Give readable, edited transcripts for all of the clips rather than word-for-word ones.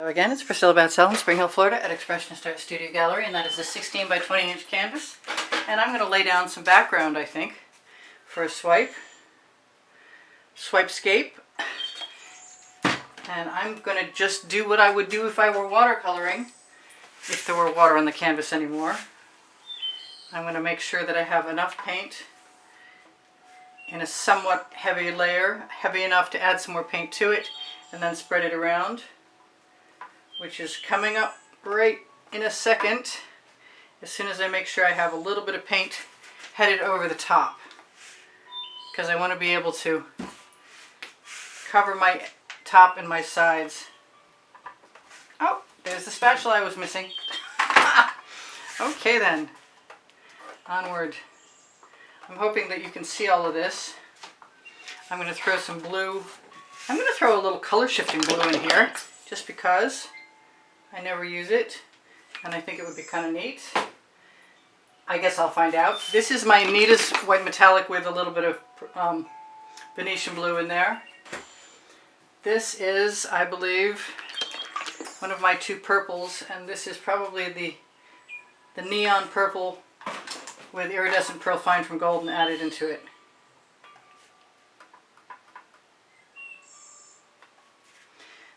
Again, it's Priscilla Batzell in Spring Hill, Florida at Expressionist Art Studio Gallery, and that is a 16 by 20 inch canvas. And I'm going to lay down some background, I think, for a swipescape. And I'm going to just do what I would do if I were watercoloring, if there were water on the canvas anymore. I'm going to make sure that I have enough paint in a somewhat heavy layer, heavy enough to add some more paint to it, and then spread it around, which is coming up right in a second, as soon as I make sure I have a little bit of paint headed over the top, because I want to be able to cover my top and my sides. Oh, there's the spatula I was missing. Okay then, onward. I'm hoping that you can see all of this. I'm going to throw some blue. I'm going to throw a little color shifting blue in here, just because I never use it, and I think it would be kind of neat. I guess I'll find out. This is my neatest white metallic with a little bit of Venetian blue in there. This is, I believe, one of my two purples, and this is probably the neon purple with iridescent pearl fine from Golden added into it.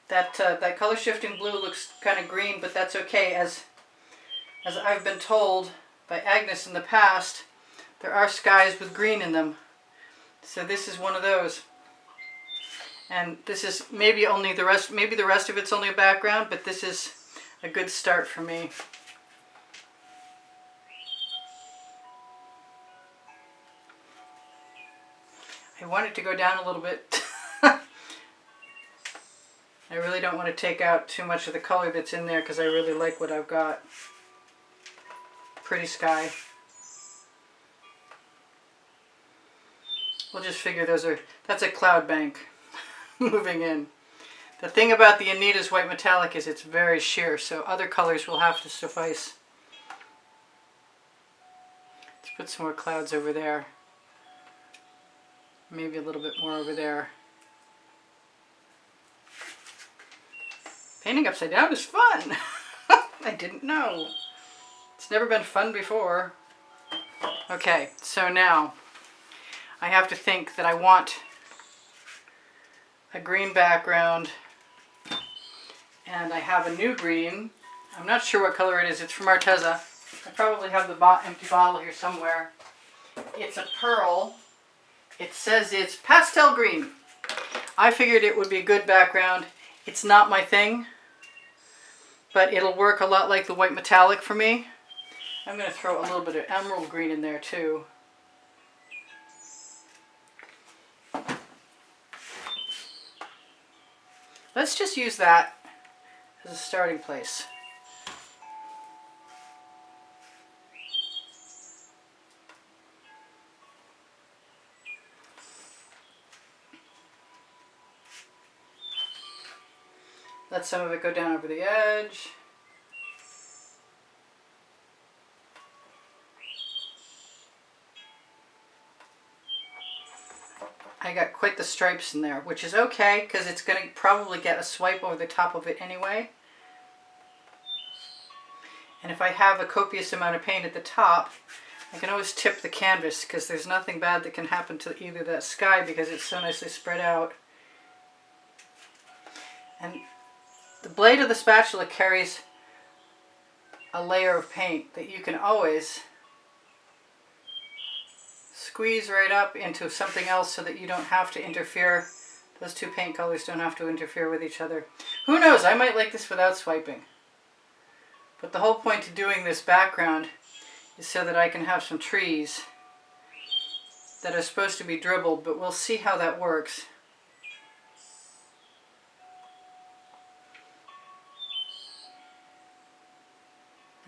That color shifting blue looks kind of green, but that's okay. As I've been told by Agnes in the past, there are skies with green in them. So this is one of those. And this is maybe only the rest, maybe the rest of it's only a background, but this is a good start for me. I want it to go down a little bit. I really don't want to take out too much of the color that's in there because I really like what I've got. Pretty sky. We'll just figure that's a cloud bank moving in. The thing about the Anita's white metallic is it's very sheer, so other colors will have to suffice. Let's put some more clouds over there. Maybe a little bit more over there. Painting upside down is fun! I didn't know. It's never been fun before. Okay, so now I have to think that I want a green background, and I have a new green. I'm not sure what color it is. It's from Arteza. I probably have the empty bottle here somewhere. It's a pearl. It says it's pastel green. I figured it would be a good background. It's not my thing, but it'll work a lot like the white metallic for me. I'm going to throw a little bit of emerald green in there too. Let's just use that as a starting place. Let some of it go down over the edge. I got quite the stripes in there, which is okay because it's going to probably get a swipe over the top of it anyway. And if I have a copious amount of paint at the top, I can always tip the canvas because there's nothing bad that can happen to either that sky because it's so nicely spread out. And the blade of the spatula carries a layer of paint that you can always squeeze right up into something else so that you don't have to interfere. Those two paint colors don't have to interfere with each other. Who knows, I might like this without swiping. But the whole point of doing this background is so that I can have some trees that are supposed to be dribbled, but we'll see how that works.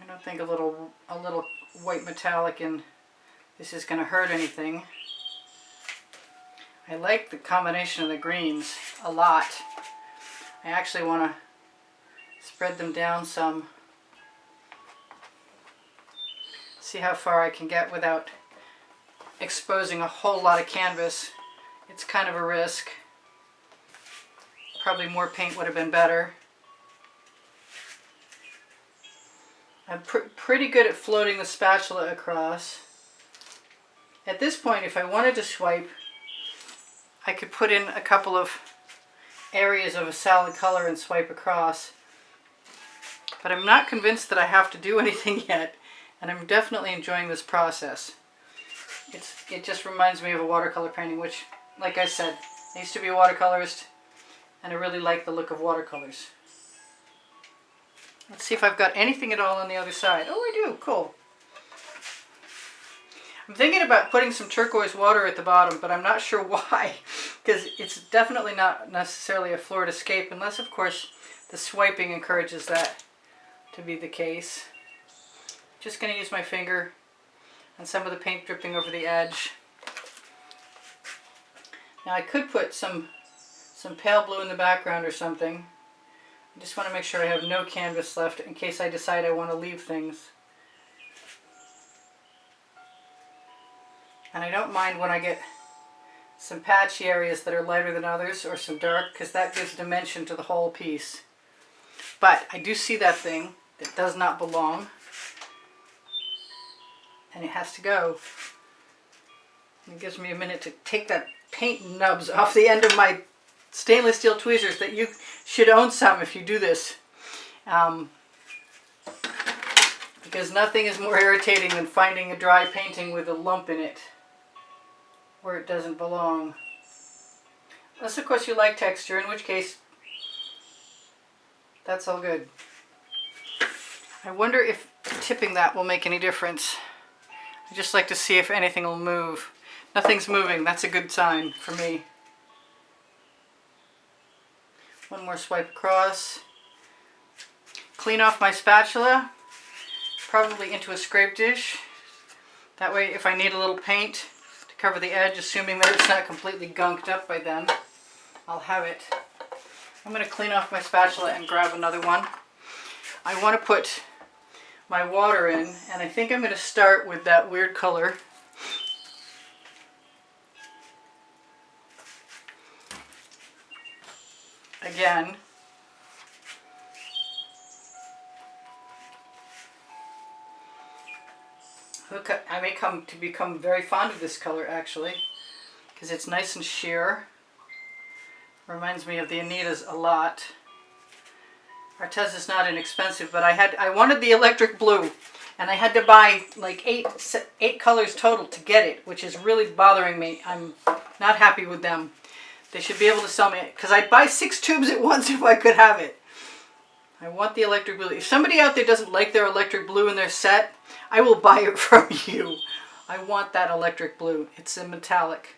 I don't think a little white metallic in this is going to hurt anything. I like the combination of the greens a lot. I actually want to spread them down some. See how far I can get without exposing a whole lot of canvas. It's kind of a risk. Probably more paint would have been better. I'm pretty good at floating the spatula across. At this point, if I wanted to swipe, I could put in a couple of areas of a solid color and swipe across. But I'm not convinced that I have to do anything yet, and I'm definitely enjoying this process. It just reminds me of a watercolor painting, which, like I said, I used to be a watercolorist, and I really like the look of watercolors. Let's see if I've got anything at all on the other side. Oh, I do. Cool. I'm thinking about putting some turquoise water at the bottom, but I'm not sure why, because it's definitely not necessarily a Florida Scape, unless, of course, the swiping encourages that to be the case. Just going to use my finger and some of the paint dripping over the edge. Now I could put some pale blue in the background or something. I just want to make sure I have no canvas left in case I decide I want to leave things. And I don't mind when I get some patchy areas that are lighter than others or some dark, because that gives dimension to the whole piece. But I do see that thing that does not belong, and it has to go. It gives me a minute to take that paint nubs off the end of my stainless steel tweezers. That you should own some if you do this, because nothing is more irritating than finding a dry painting with a lump in it where it doesn't belong. Unless, of course, you like texture, in which case that's all good. I wonder if tipping that will make any difference. I just like to see if anything will move. Nothing's moving. That's a good sign for me. One more swipe across. Clean off my spatula, probably into a scrape dish. That way, if I need a little paint to cover the edge, assuming that it's not completely gunked up by then, I'll have it. I'm going to clean off my spatula and grab another one. I want to put my water in, and I think I'm going to start with that weird color. Again. I may come to become very fond of this color, actually, because it's nice and sheer. Reminds me of the Anitas a lot. Arteza is not inexpensive, but I wanted the electric blue, and I had to buy like eight colors total to get it, which is really bothering me. I'm not happy with them. They should be able to sell me it, because I'd buy 6 tubes at once if I could have it. I want the electric blue. If somebody out there doesn't like their electric blue in their set, I will buy it from you. I want that electric blue. It's a metallic.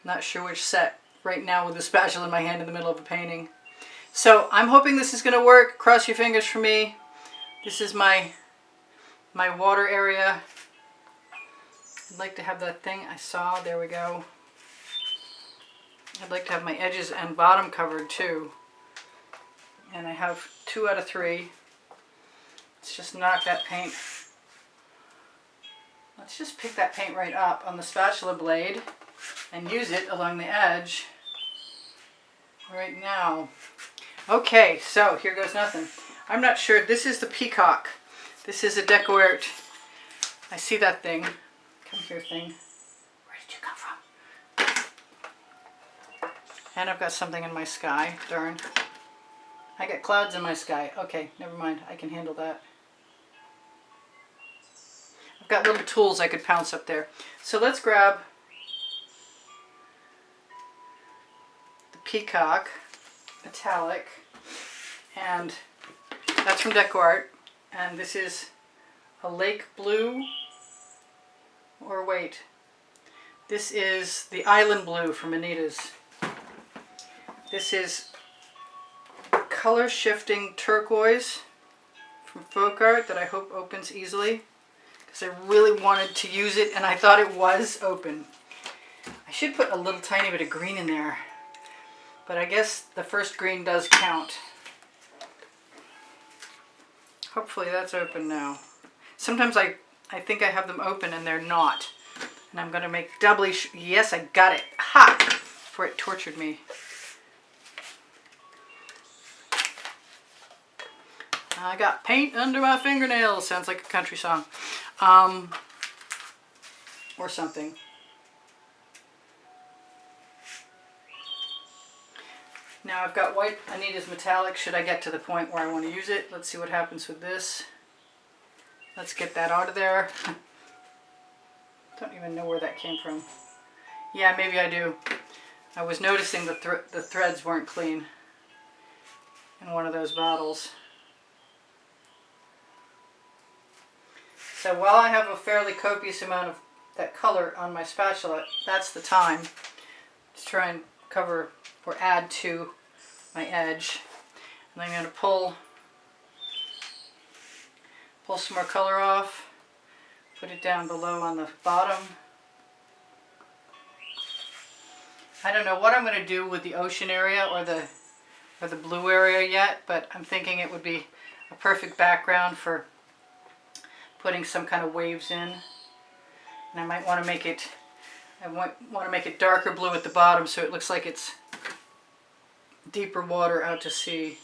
Not sure which set right now with the spatula in my hand in the middle of a painting. So I'm hoping this is going to work. Cross your fingers for me. This is my water area. I'd like to have that thing I saw. There we go. I'd like to have my edges and bottom covered too. And I have 2 out of 3. Let's just knock that paint. Let's just pick that paint right up on the spatula blade and use it along the edge right now. Okay, so here goes nothing. I'm not sure. This is the peacock. This is a Deco Art. I see that thing. Come here, thing. Where did you come from? And I've got something in my sky. Darn. I got clouds in my sky. Okay, never mind. I can handle that. I've got little tools I could pounce up there. So let's grab the peacock metallic, and that's from Deco Art, and this is a lake blue, or wait, this is the island blue from Anita's. This is color shifting turquoise from Folk Art that I hope opens easily, because I really wanted to use it and I thought it was open. I should put a little tiny bit of green in there, but I guess the first green does count. Hopefully that's open now. Sometimes I think I have them open and they're not. And I'm going to make doubly yes, I got it. Ha! Before it tortured me. I got paint under my fingernails. Sounds like a country song. Or something. Now I've got white Anita's metallic. Should I get to the point where I want to use it? Let's see what happens with this. Let's get that out of there. Don't even know where that came from. Yeah, maybe I do. I was noticing the threads weren't clean in one of those bottles. So while I have a fairly copious amount of that color on my spatula, that's the time to try and cover or add to my edge. And I'm going to pull some more color off, put it down below on the bottom. I don't know what I'm going to do with the ocean area or the blue area yet, but I'm thinking it would be a perfect background for putting some kind of waves in. And I might want to make it, darker blue at the bottom so it looks like it's deeper water out to sea.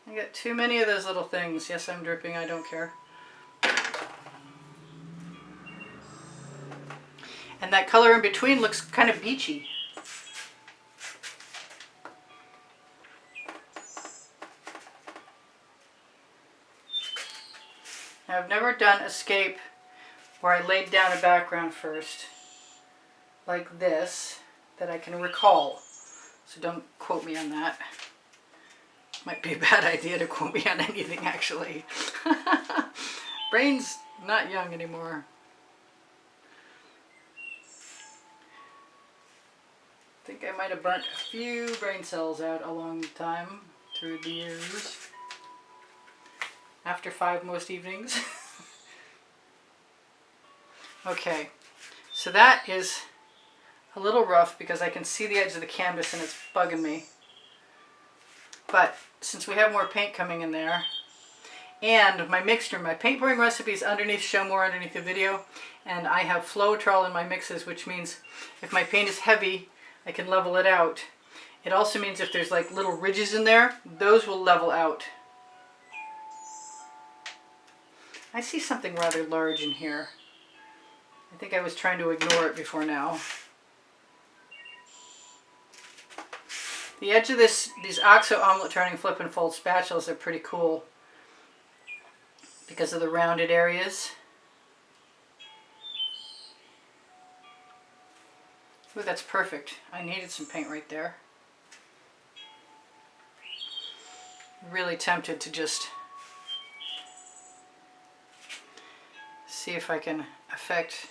I got too many of those little things. Yes, I'm dripping, I don't care. And that color in between looks kind of beachy. Now, I've never done a scape where I laid down a background first, like this, that I can recall. So don't quote me on that. Might be a bad idea to quote me on anything, actually. Brain's not young anymore. I think I might have burnt a few brain cells out along the time through the years. After 5 most evenings. Okay, so that is a little rough because I can see the edge of the canvas and it's bugging me. But since we have more paint coming in there, and my mixture, my paint pouring recipe is underneath, show more underneath the video, and I have Floetrol in my mixes, which means if my paint is heavy, I can level it out. It also means if there's like little ridges in there, those will level out. I see something rather large in here. I think I was trying to ignore it before now. The edge of these OXO omelet turning flip and fold spatulas are pretty cool because of the rounded areas. Ooh, that's perfect. I needed some paint right there. Really tempted to just see if I can affect.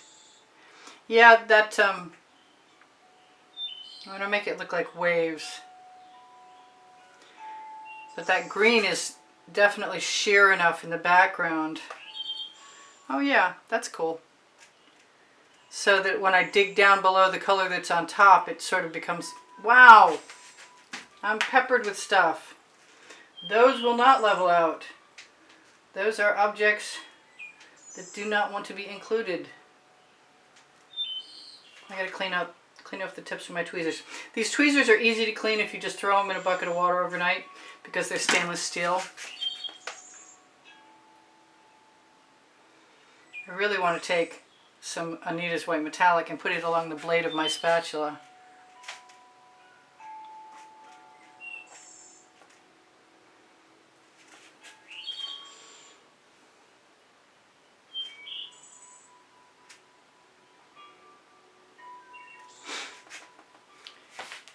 Yeah, that I'm going to make it look like waves. But that green is definitely sheer enough in the background. Oh yeah, that's cool. So that when I dig down below the color that's on top, it sort of becomes, wow, I'm peppered with stuff. Those will not level out. Those are objects that do not want to be included. I gotta clean off the tips of my tweezers. These tweezers are easy to clean if you just throw them in a bucket of water overnight because they're stainless steel. I really want to take some Anita's white metallic and put it along the blade of my spatula.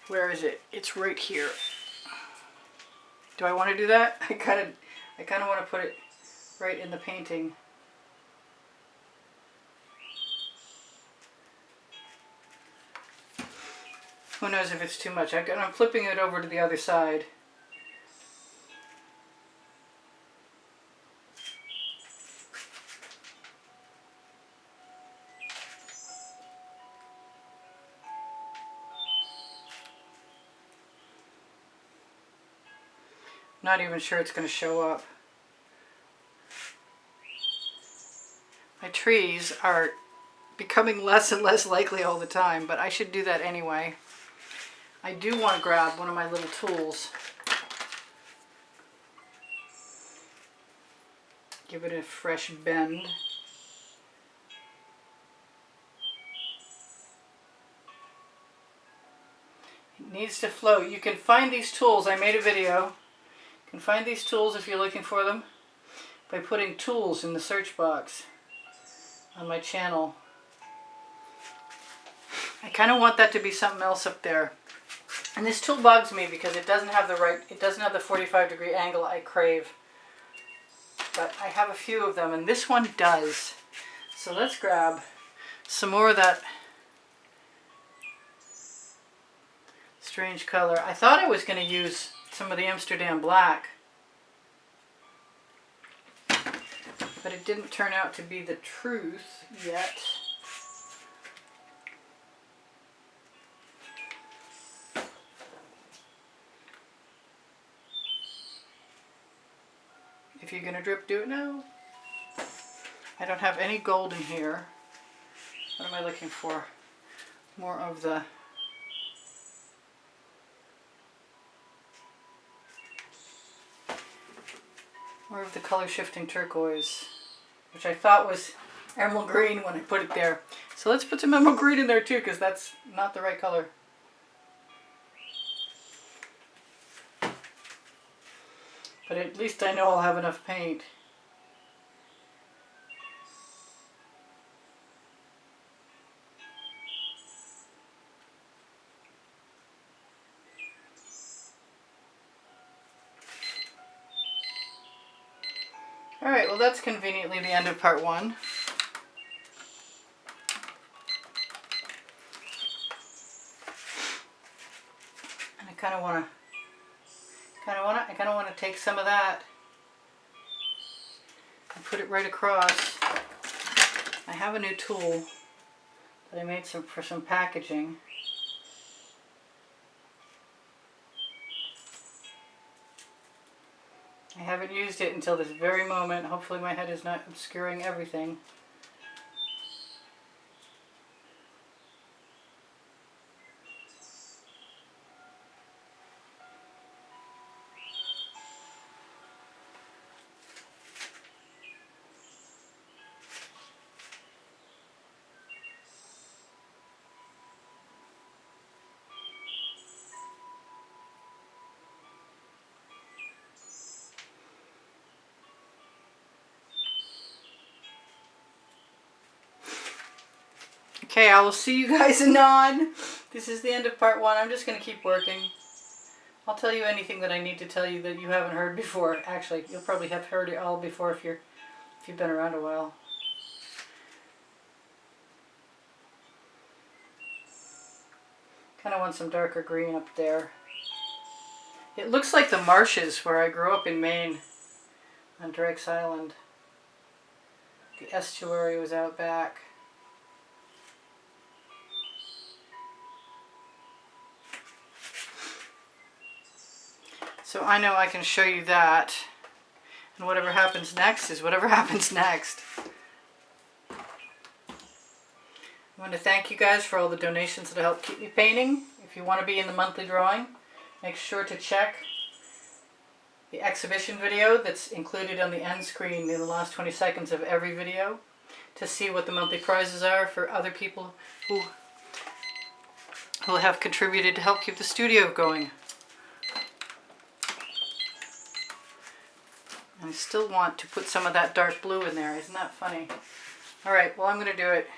Where is it? It's right here. Do I want to do that? I kind of want to put it right in the painting. Who knows if it's too much? I'm flipping it over to the other side. Not even sure it's going to show up. My trees are becoming less and less likely all the time, but I should do that anyway. I do want to grab one of my little tools. Give it a fresh bend. It needs to float. You can find these tools. I made a video. You can find these tools if you're looking for them by putting tools in the search box on my channel. I kind of want that to be something else up there. And this tool bugs me because it doesn't have the 45-degree angle I crave. But I have a few of them, and this one does. So let's grab some more of that strange color. I thought I was going to use some of the Amsterdam black, but it didn't turn out to be the truth yet. If you're going to drip, do it now. I don't have any gold in here. What am I looking for? More of the color shifting turquoise, which I thought was emerald green when I put it there. So let's put some emerald green in there too, because that's not the right color. But at least I know I'll have enough paint. Alright, well that's conveniently the end of part 1. And I kind of want to take some of that and put it right across. I have a new tool that I made for some packaging. I haven't used it until this very moment. Hopefully my head is not obscuring everything. Okay, I will see you guys anon. This is the end of part 1. I'm just going to keep working. I'll tell you anything that I need to tell you that you haven't heard before. Actually, you'll probably have heard it all before if you've been around a while. Kind of want some darker green up there. It looks like the marshes where I grew up in Maine on Drake's Island. The estuary was out back. So I know I can show you that, and whatever happens next is whatever happens next. I want to thank you guys for all the donations that help keep me painting. If you want to be in the monthly drawing, make sure to check the exhibition video that's included on the end screen in the last 20 seconds of every video to see what the monthly prizes are for other people who have contributed to help keep the studio going. I still want to put some of that dark blue in there. Isn't that funny? Alright, well I'm going to do it.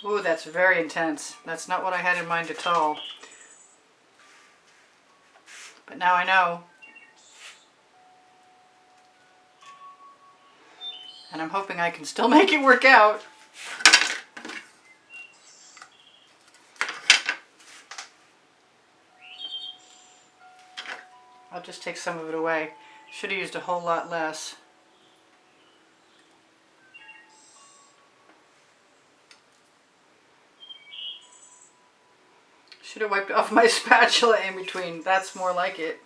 Ooh, that's very intense. That's not what I had in mind at all. But now I know. And I'm hoping I can still make it work out. I'll just take some of it away. Should have used a whole lot less. Should have wiped off my spatula in between. That's more like it.